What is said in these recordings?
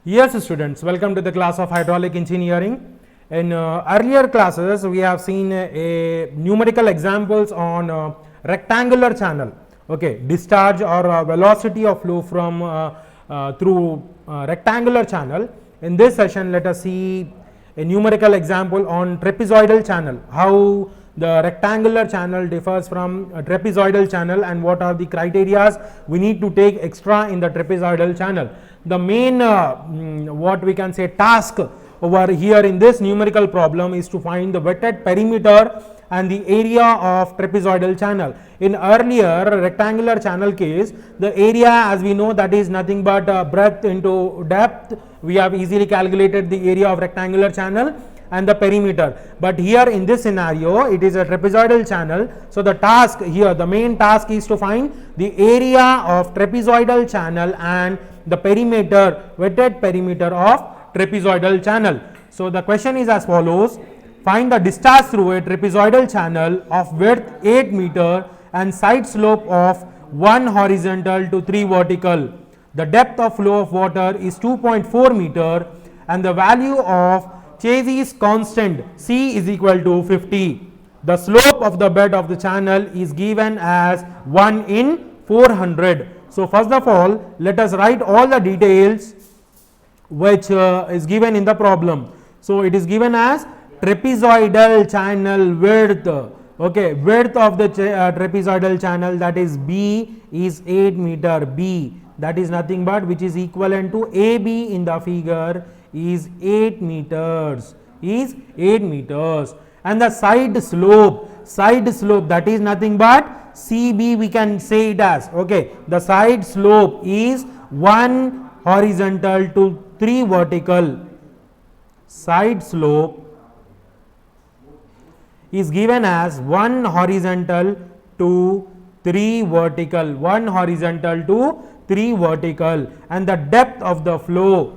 Yes, students, welcome to the class of hydraulic engineering. In earlier classes, we have seen a numerical examples on rectangular channel. Okay, discharge or velocity of flow from through rectangular channel. In this session, let us see a numerical example on trapezoidal channel. How the rectangular channel differs from a trapezoidal channel and what are the criterias we need to take extra in the trapezoidal channel. The main what we can say task over here in this numerical problem is to find the wetted perimeter and the area of trapezoidal channel. In earlier rectangular channel case, the area, as we know, that is nothing but breadth into depth. We have easily calculated the area of rectangular channel and the perimeter, but here in this scenario it is a trapezoidal channel. So the task here, the main task is to find the area of trapezoidal channel and the perimeter, wetted perimeter of trapezoidal channel. So the question is as follows: find the discharge through a trapezoidal channel of width 8 meter and side slope of 1 horizontal to 3 vertical. The depth of flow of water is 2.4 meter and the value of Chassis constant C is equal to 50. The slope of the bed of the channel is given as 1 in 400. So first of all, let us write all the details which is given in the problem. So it is given as trapezoidal channel width. Okay, width of the trapezoidal channel, that is B, is 8 meter. B, that is nothing but which is equivalent to AB in the figure, is 8 meters, and the side slope, that is nothing but CB, we can say it as, okay, the side slope is 1 horizontal to 3 vertical. Side slope is given as 1 horizontal to 3 vertical, 1 horizontal to 3 vertical, and the depth of the flow,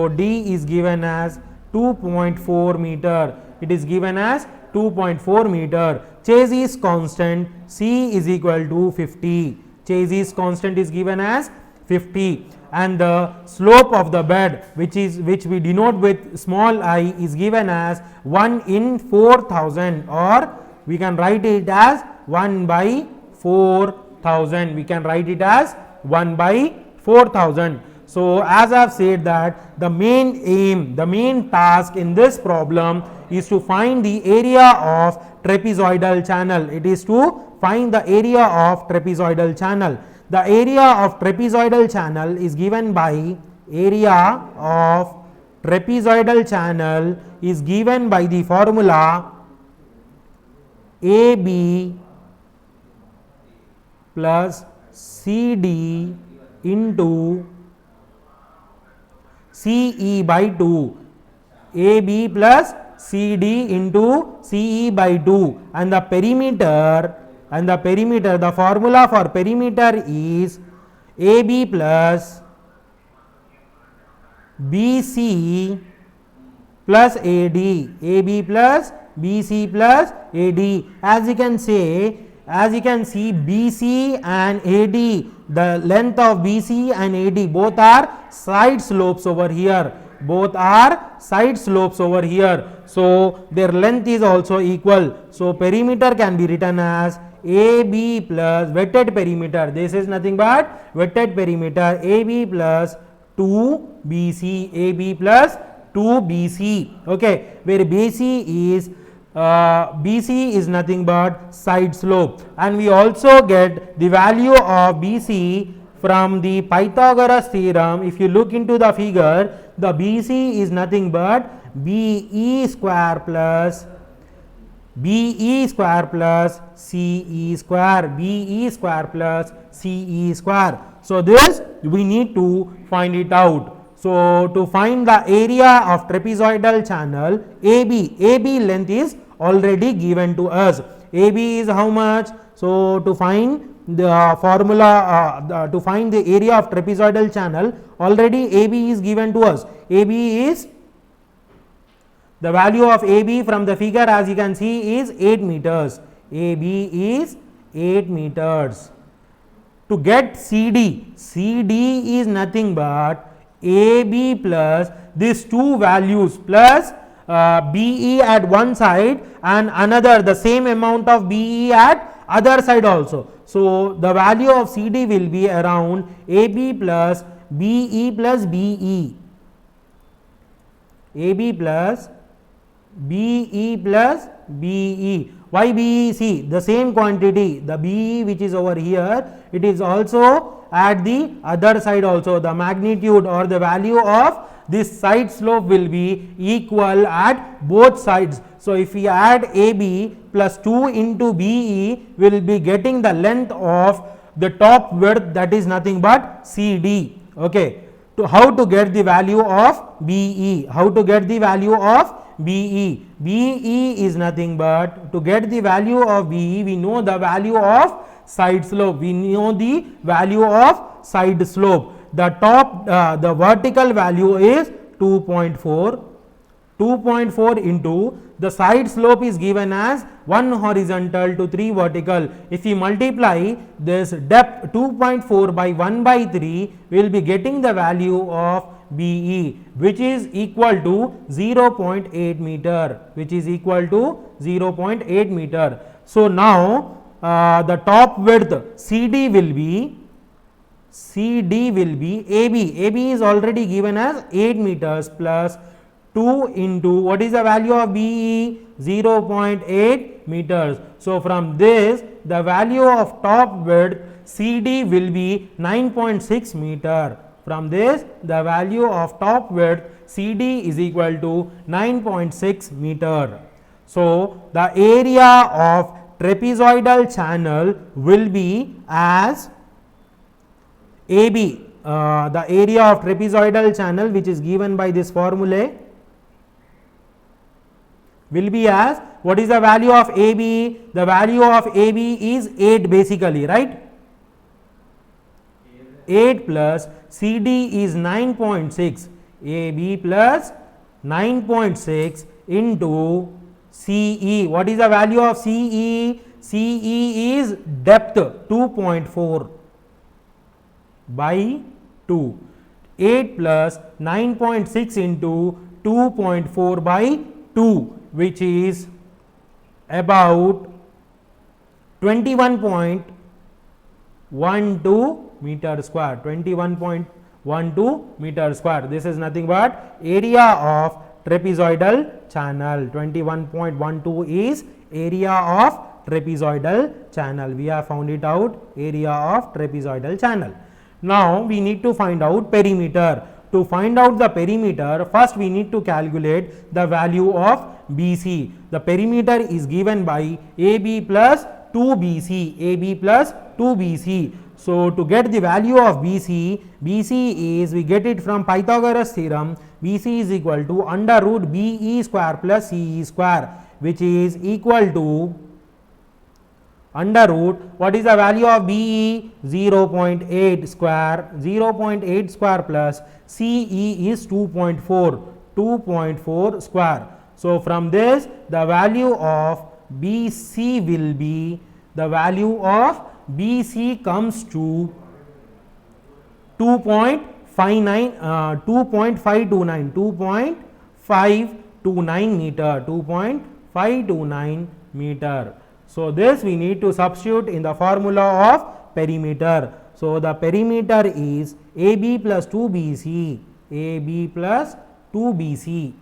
D is given as 2.4 meter. It is given as 2.4 meter. Chassis constant C is equal to 50. Chassis constant is given as 50, and the slope of the bed, which we denote with small I, is given as 1 in 4000, or we can write it as 1 by 4000. We can write it as 1 by 4000. So as I have said that the main aim, the main task in this problem is to find the area of trapezoidal channel. It is to find the area of trapezoidal channel. The area of trapezoidal channel is given by area of trapezoidal channel is given by the formula AB plus CD into CE by 2. AB plus CD into CE by 2, and the perimeter, the formula for perimeter is AB plus BC plus AD, AB plus BC plus AD. As you can see, BC and AD, the length of BC and AD both are side slopes over here. So their length is also equal. So perimeter can be written as AB plus wetted perimeter. This is nothing but wetted perimeter, AB plus 2BC. AB plus 2BC. Okay, where BC is nothing but side slope, and we also get the value of BC from the Pythagoras theorem. If you look into the figure, the BC is nothing but BE square plus CE square. So this we need to find it out. So to find the area of trapezoidal channel, AB length is already given to us. AB is how much? So to find the formula, to find the area of trapezoidal channel, already AB is given to us. AB is, the value of AB from the figure, as you can see, is 8 meters. AB is 8 meters. To get CD, CD is nothing but AB plus these two values plus BE at one side and another the same amount of BE at other side also. So, the value of CD will be around AB plus BE plus BE, AB plus BE plus BE. Why BE? See, the same quantity, the BE which is over here, it is also at the other side also. The magnitude or the value of this side slope will be equal at both sides. So, if we add AB plus 2 into BE, we will be getting the length of the top width, that is nothing but CD. Okay. To how to get the value of BE? How to get the value of BE? BE is nothing but, to get the value of BE, we know the value of side slope. We know the value of side slope. The top, the vertical value is 2.4. 2.4 into the side slope is given as 1 horizontal to 3 vertical. If we multiply this depth 2.4 by 1 by 3, we will be getting the value of BE, which is equal to 0.8 meter, which is equal to 0.8 meter. So, now the top width CD will be AB. AB is already given as 8 meters plus 2 into what is the value of BE? 0.8 meters. So, from this the value of top width CD will be 9.6 meter. From this the value of top width CD is equal to 9.6 meter. So, the area of trapezoidal channel will be as AB, the area of trapezoidal channel which is given by this formula will be as, what is the value of AB? The value of AB is 8 basically, right? 8 plus CD is 9.6, AB plus 9.6 into CE. What is the value of CE? CE is depth 2.4 by 2. 8 plus 9.6 into 2.4 by 2, which is about 21.12 meter square, 21.12 meter square. This is nothing but area of trapezoidal channel. 21.12 is area of trapezoidal channel. We have found it out, area of trapezoidal channel. Now, we need to find out perimeter. To find out the perimeter, first we need to calculate the value of BC. The perimeter is given by AB plus 2BC, AB plus 2BC. So, to get the value of BC, BC is, we get it from Pythagoras theorem, BC is equal to under root BE square plus CE square, which is equal to under root, what is the value of BE? 0.8 square, 0.8 square plus CE is 2.4, 2.4 square. So, from this the value of BC will be, the value of BC comes to 2.529, 2.529 meter, 2.529 meter. So, this we need to substitute in the formula of perimeter. So, the perimeter is AB plus 2BC, AB plus 2BC.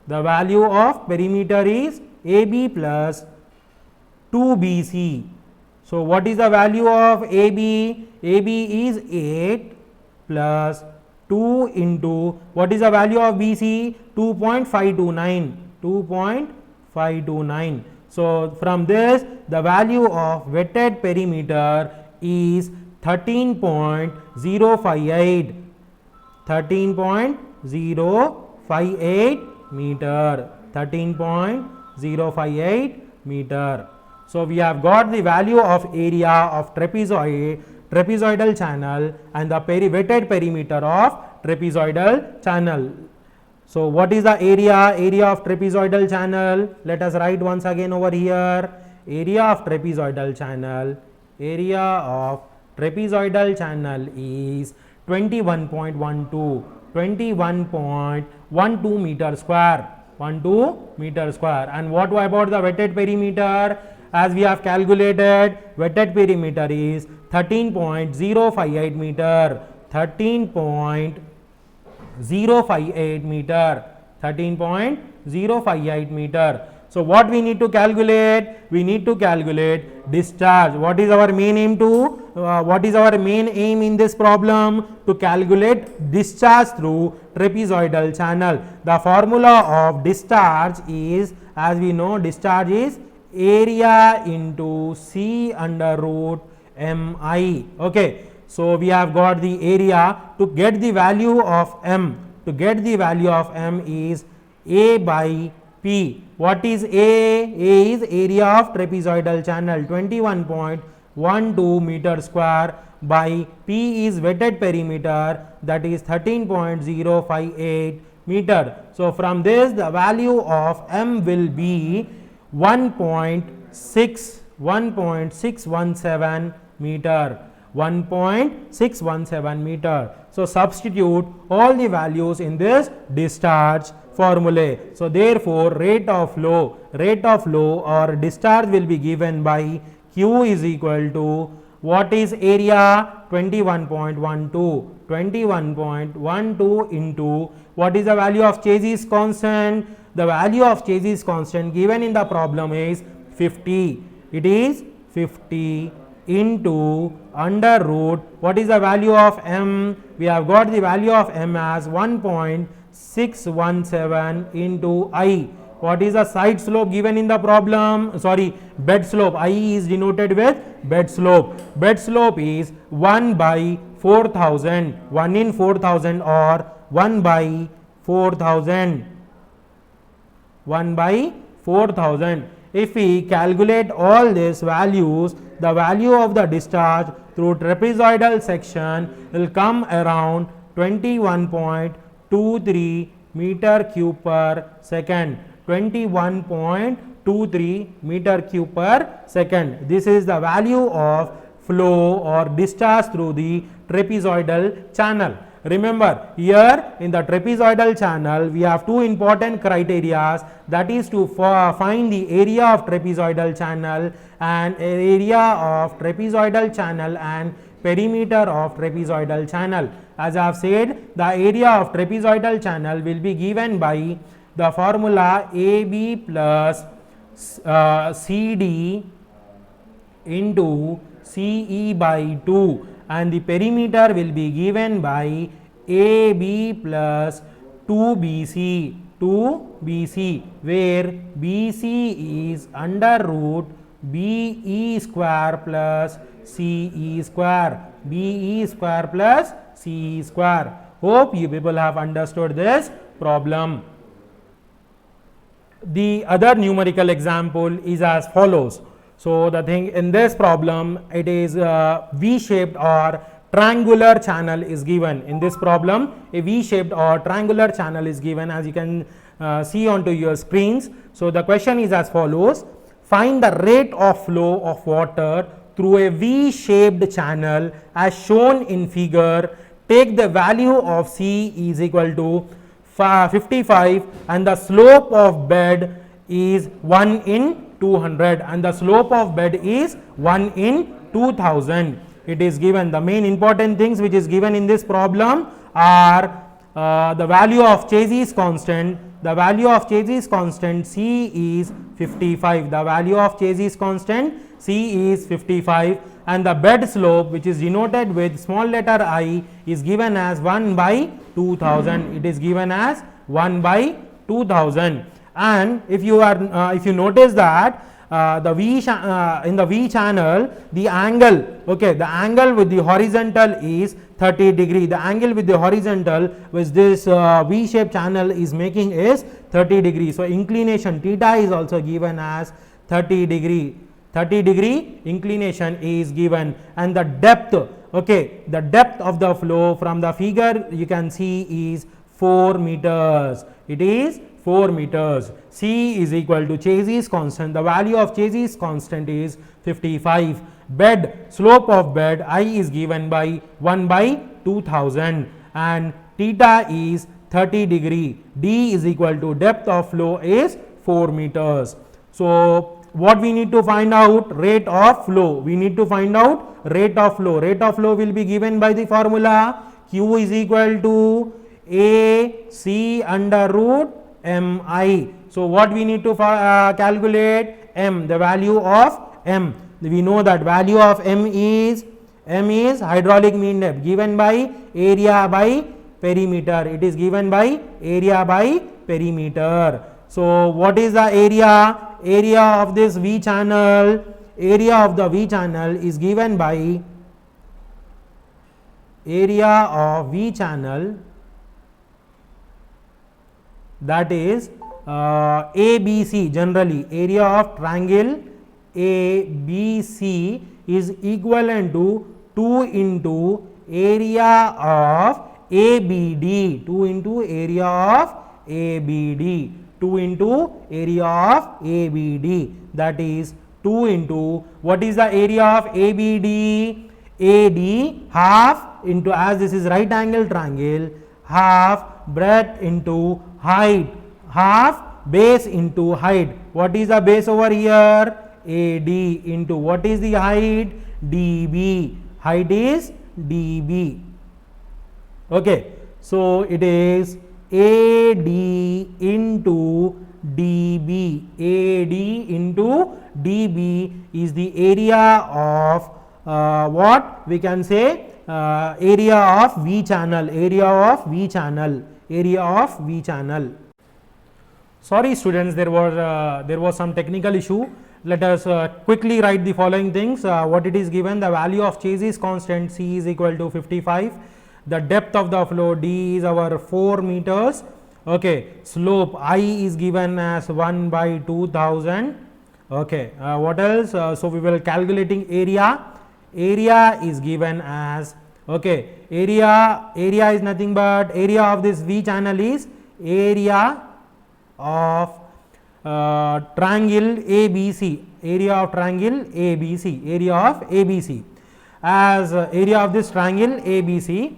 The value of perimeter is AB plus 2BC. So, what is the value of AB? AB is 8 plus 2 into, what is the value of BC? 2.529, 2.529. So, from this the value of wetted perimeter is 13.058, 13.058 meter, 13.058 meter. So, we have got the value of area of trapezoidal channel and the wetted perimeter of trapezoidal channel. So, what is the area? Area of trapezoidal channel, let us write once again over here. area of trapezoidal channel, area of trapezoidal channel is 21.12 meter square, 12 meter square. And what about the wetted perimeter? As we have calculated, wetted perimeter is 13.058 meter, 13.058 meter, 13.058 meter. So what we need to calculate? We need to calculate discharge. What is our main aim in this problem? To calculate discharge through trapezoidal channel. The formula of discharge is, as we know, discharge is area into C under root mi. Okay, so we have got the area. To get the value of m, is A by P. What is A? A is area of trapezoidal channel, 21.12 meter square, by P is wetted perimeter, that is 13.058 meter. So from this the value of m will be 1.617 meter, 1.617 meter. So substitute all the values in this discharge formulae. So therefore rate of flow or discharge will be given by Q is equal to, what is area? 21.12 into, what is the value of Chase's constant? The value of Chase's constant given in the problem is 50. It is 50 into under root, what is the value of m? We have got the value of m as 1.617 into I. What is the side slope given in the problem? Sorry, bed slope. I is denoted with bed slope. Bed slope is 1 by 4000, 1 in 4000 or 1 by 4000, 1 by 4000. If we calculate all these values, the value of the discharge through trapezoidal section will come around 21.23 meter cube per second, 21.23 meter cube per second. This is the value of flow or discharge through the trapezoidal channel. Remember, here in the trapezoidal channel we have two important criteria, that is to find the area of trapezoidal channel and area of trapezoidal channel and perimeter of trapezoidal channel. As I have said, the area of trapezoidal channel will be given by the formula AB plus CD into CE by 2, and the perimeter will be given by AB plus 2BC, where BC is under root BE square plus CE square, BE square plus CE square. Hope you people have understood this problem. The other numerical example is as follows. So the thing in this problem, it is V-shaped or triangular channel is given. In this problem, a V-shaped or triangular channel is given, as you can see onto your screens. So the question is as follows: find the rate of flow of water through a V-shaped channel as shown in figure. Take the value of C is equal to 55 and the slope of bed is 1 in 200 and the slope of bed is 1 in 2000. It is given. The main important things which is given in this problem are the value of Chase's constant. The value of Chase's constant C is 55. The value of Chase's constant C is 55, and the bed slope, which is denoted with small letter I, is given as 1 by 2000. It is given as 1 by 2000. And if you notice that in the V channel, the angle, the angle with the horizontal is 30 degree. The angle with the horizontal which this V shaped channel is making is 30 degree. So inclination theta is also given as 30 degree. 30 degree inclination is given, and the depth, the depth of the flow from the figure you can see is 4 meters. It is 4 meters. C is equal to Chase's constant. The value of Chase's constant is 55. Bed, slope of bed I is given by 1 by 2000 and theta is 30 degree. D is equal to depth of flow is 4 meters. So what we need to find out? Rate of flow. We need to find out rate of flow. Rate of flow will be given by the formula Q is equal to A C under root mi. So what we need to calculate? M, the value of m. We know that value of m is hydraulic mean depth given by area by perimeter. It is given by area by perimeter. So what is the area? Area of this V channel, area of the V channel is given by area of V channel, that is ABC. Generally area of triangle ABC is equivalent to 2 into area of ABD, 2 into area of ABD, 2 into area of ABD, that is 2 into what is the area of ABD? AD half into, as this is right angle triangle, half breadth into height, half base into height. What is the base over here? AD into what is the height? DB. Height is DB. Okay, so it is AD into DB. AD into DB is the area of what we can say, area of V channel, area of V channel, area of V channel. Sorry students, there was some technical issue. Let us quickly write the following things. What it is given, the value of Chase's constant C is equal to 55. The depth of the flow D is our 4 meters. Okay, slope I is given as 1 by 2000. Okay, what else? So we will calculating area. Area is given as, okay, area is nothing but area of this V channel is area of triangle ABC, area of triangle ABC, area of ABC, as area of this triangle ABC.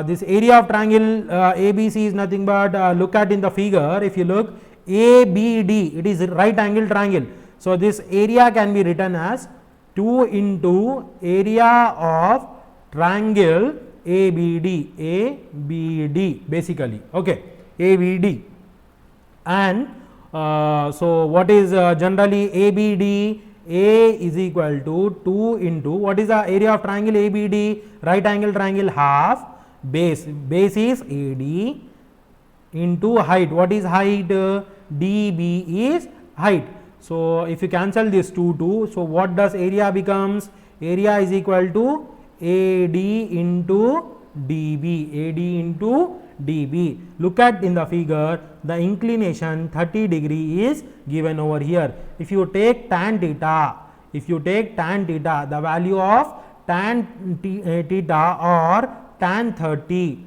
This area of triangle ABC is nothing but, look at in the figure, if you look ABD, it is right angle triangle. So this area can be written as 2 into area of triangle ABD, ABD basically, okay, ABD. And so what is generally ABD? A is equal to 2 into what is the area of triangle ABD? Right angle triangle, half base, base is AD into height. What is height? DB is height. So if you cancel this 2, so what does area becomes? Area is equal to AD into DB, AD into DB. Look at in the figure, the inclination 30 degree is given over here. If you take tan theta, the value of tan theta or tan 30,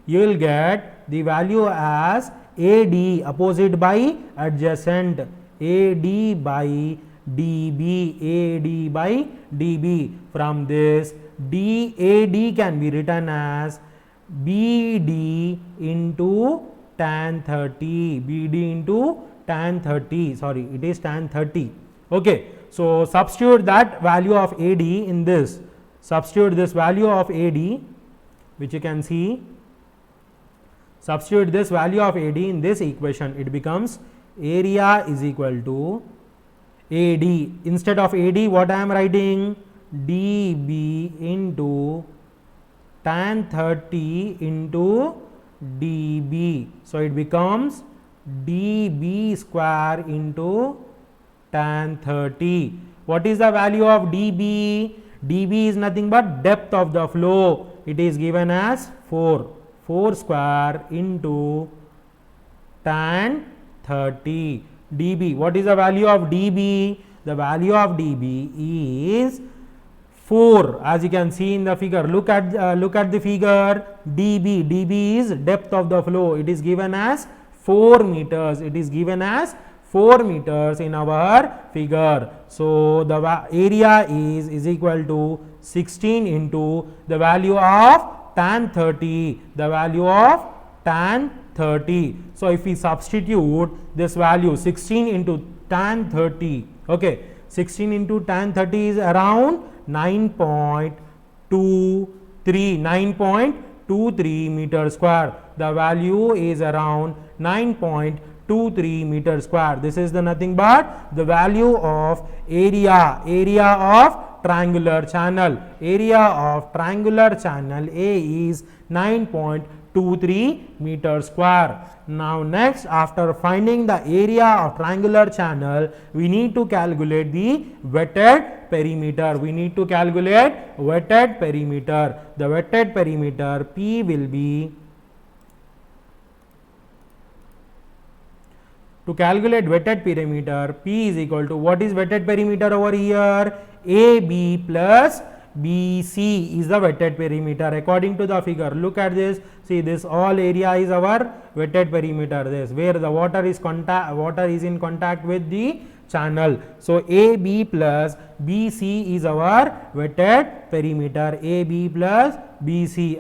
you will get the value as AD opposite by adjacent, AD by DB, AD by DB. From this DAD can be written as BD into tan 30, BD into tan 30, sorry, it is tan 30. Okay, so substitute that value of AD in this, substitute this value of AD, which you can see, substitute this value of AD in this equation, it becomes area is equal to AD. Instead of AD, what I am writing? DB into tan 30 into DB. So it becomes DB square into tan 30. What is the value of DB? DB is nothing but depth of the flow. It is given as 4 square into tan 30 dB. What is the value of dB? The value of dB is 4, as you can see in the figure. Look at the figure. dB is depth of the flow. It is given as 4 meters. It is given as 4 meters in our figure. So the area is equal to 16 into the value of tan 30. The value of tan 30. So if we substitute this value 16 into tan 30, okay, 16 into tan 30 is around 9.23 meter square. The value is around 9.23 meter square. This is the nothing but the value of area of triangular channel. Area of triangular channel A is 9.23 meter square. Now next, after finding the area of triangular channel, we need to calculate the wetted perimeter. We need to calculate wetted perimeter. The wetted perimeter P will be, to calculate wetted perimeter, P is equal to, what is wetted perimeter over here? AB plus BC is the wetted perimeter according to the figure. Look at this. See, this all area is our wetted perimeter. This where the water is in contact with the channel. So AB plus BC is our wetted perimeter. AB plus BC,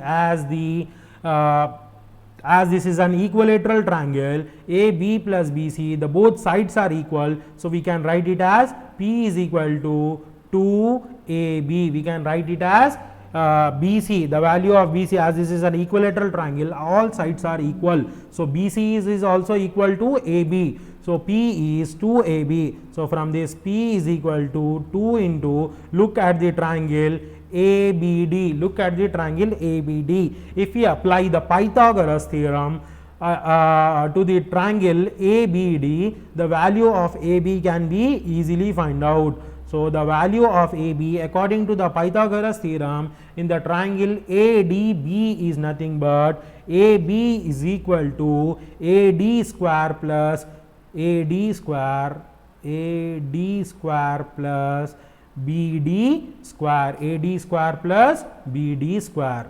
as this is an equilateral triangle, AB plus BC, the both sides are equal. So we can write it as P is equal to 2AB. We can write it as BC, the value of BC, as this is an equilateral triangle, all sides are equal. So BC is also equal to AB. So P is 2AB. So from this, P is equal to 2 into, look at the triangle ABD. Look at the triangle ABD. If we apply the Pythagoras theorem to the triangle ABD, the value of AB can be easily find out. So the value of AB according to the Pythagoras theorem in the triangle ADB is nothing but AB is equal to AD square plus BD square, AD square plus BD square, AD square plus BD square,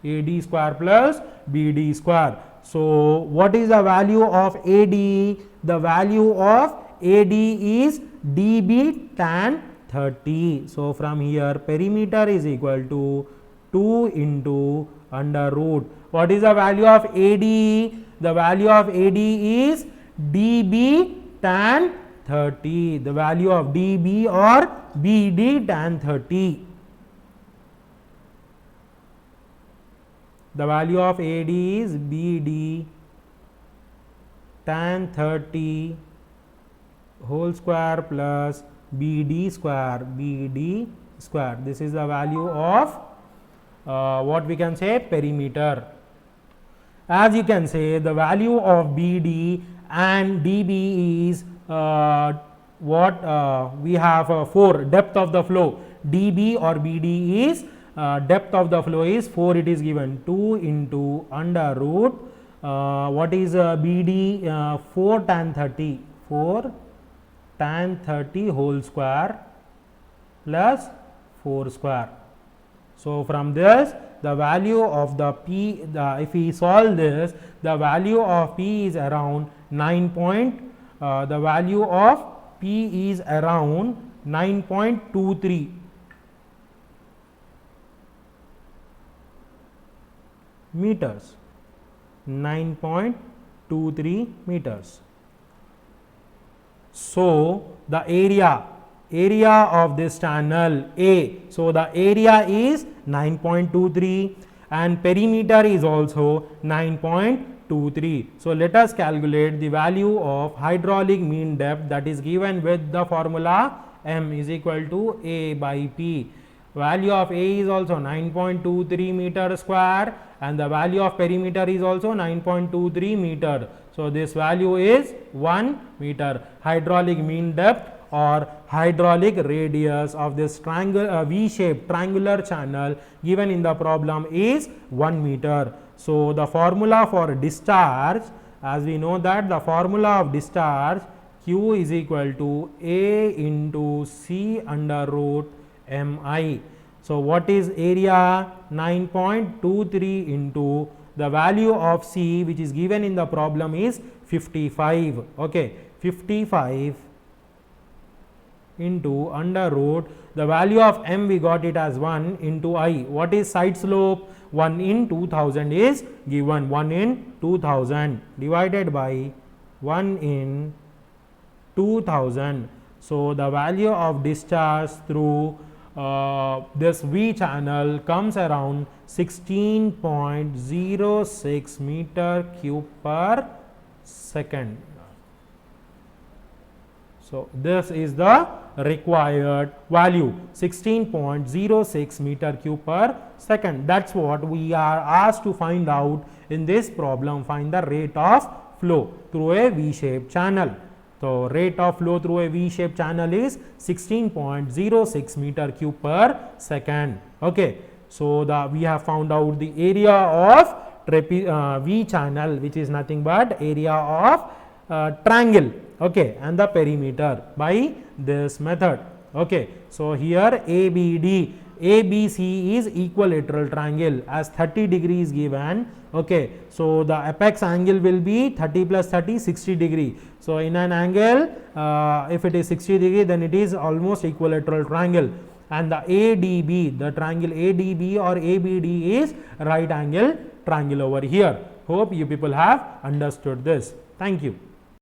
AD square plus BD square. So what is the value of AD? The value of AD is dB tan 30. So from here, perimeter is equal to 2 into under root. What is the value of AD? The value of AD is dB tan 30. The value of dB or BD tan 30. The value of AD is BD tan 30 whole square plus BD square, This is the value of what we can say perimeter. As you can say, the value of BD and dB is what we have 4, depth of the flow. dB or BD is depth of the flow is 4, it is given 2 into under root what is BD 4 tan 30, 4 tan 30 whole square plus 4 square. So from this, the value of the P, if we solve this, the value of P is around 9. The value of P is around 9.23 meters. 9.23 meters. So the area of this channel A, so the area is 9.23 and perimeter is also 9.23. So let us calculate the value of hydraulic mean depth, that is given with the formula M is equal to A by P. Value of A is also 9.23 meter square and the value of perimeter is also 9.23 meter. So this value is 1 meter. Hydraulic mean depth or hydraulic radius of this triangle V-shaped triangular channel given in the problem is 1 meter. So the formula for discharge, as we know that the formula of discharge Q is equal to A into C under root mi. So what is area? 9.23 into the value of C which is given in the problem is 55. Okay, 55 into under root, the value of m we got it as 1 into I. What is side slope? 1 in 2000 is given, 1 in 2000 divided by 1 in 2000. So the value of discharge through this V channel comes around 16.06 meter cube per second. So this is the required value, 16.06 meter cube per second. That's what we are asked to find out in this problem. Find the rate of flow through a V-shaped channel. So rate of flow through a V-shaped channel is 16.06 meter cube per second. Okay, so we have found out the area of V channel, which is nothing but area of triangle. Okay, and the perimeter by this method. Okay, so here ABD, ABC is equilateral triangle as 30 degrees given. Okay, so the apex angle will be 30 plus 30, 60 degree. So in an angle, if it is 60 degree, then it is almost equilateral triangle. And the ADB, the triangle ADB or ABD is right angle triangle over here. Hope you people have understood this. Thank you.